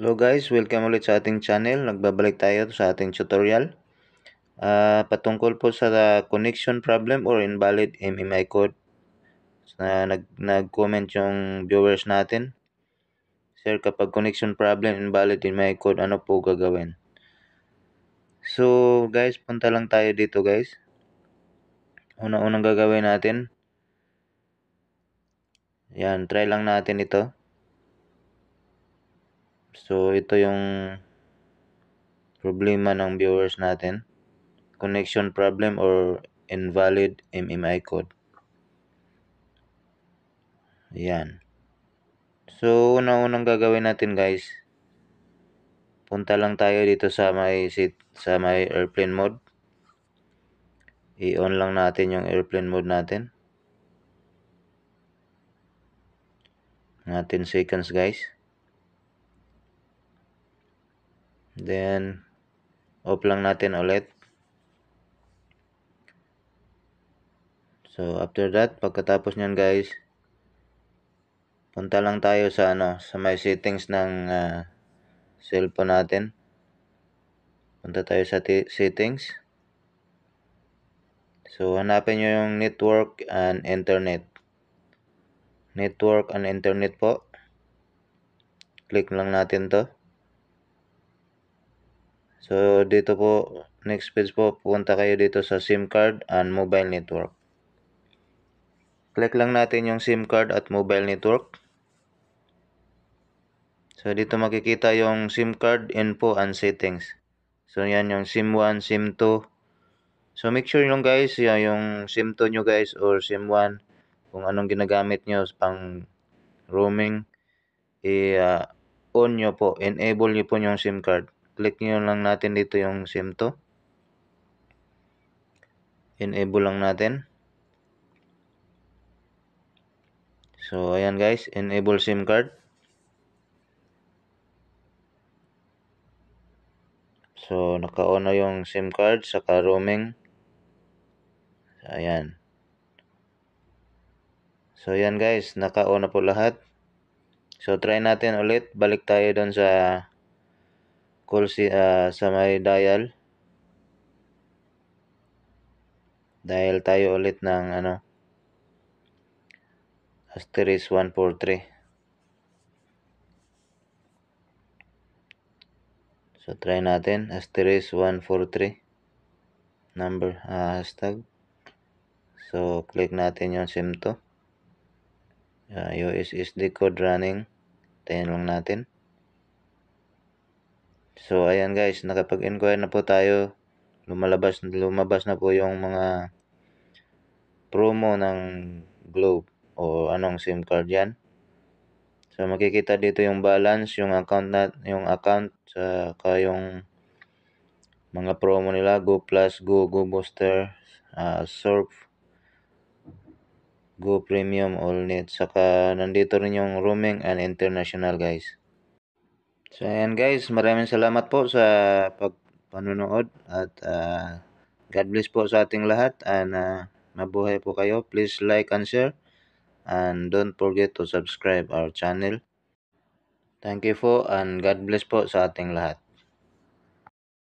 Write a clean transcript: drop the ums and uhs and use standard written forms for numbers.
Hello guys, welcome ulit sa ating channel. Nagbabalik tayo sa ating tutorial. Patungkol po sa connection problem or invalid MMI code. Nag-comment yung viewers natin. Sir, kapag connection problem, invalid MMI code, ano po gagawin? So guys, punta lang tayo dito guys. Unang gagawin natin. Yan, try lang natin ito. So ito yung problema ng viewers natin. Connection problem or invalid MMI code. Yan. So, unang gagawin natin guys, punta lang tayo dito sa may airplane mode. I-on lang natin yung airplane mode natin. Mga 10 seconds guys. Then, off lang natin ulit. So, after that, pagkatapos nyan guys, punta lang tayo sa may settings ng cellphone natin. Punta tayo sa settings. So, hanapin nyo yung network and internet. Network and internet po. Click lang natin to. So, dito po, next page po, punta kayo dito sa SIM card and mobile network. Click lang natin yung SIM card at mobile network. So, dito makikita yung SIM card info and settings. So, yan yung SIM 1, SIM 2. So, make sure yung guys, yung SIM 2 nyo guys or SIM 1, kung anong ginagamit nyo pang roaming, on nyo po, enable nyo po yung SIM card. Click nyo lang natin dito yung SIM 2. Enable lang natin. So, ayan guys, enable SIM card. So, naka-on na yung SIM card saka roaming. So, ayan. So, ayan guys, naka-on na po lahat. So, try natin ulit. Balik tayo doon sa sa may dial. Dial tayo ulit ng asterisk 143. So, try natin. Asterisk 143. Number, hashtag. So, click natin yung SIM to. USSD code running. Tayin lang natin. So, ayan guys, nakapag-inquire na po tayo. Lumabas na po yung mga promo ng Globe o anong SIM card yan. So, makikita dito yung balance, yung account, saka yung mga promo nila, Go Plus, Go Booster, Surf, Go Premium, All Net. Saka nandito rin yung roaming and international guys. So, ayan guys, maraming salamat po sa panonood at God bless po sa ating lahat and mabuhay po kayo. Please like and share and don't forget to subscribe our channel. Thank you po and God bless po sa ating lahat.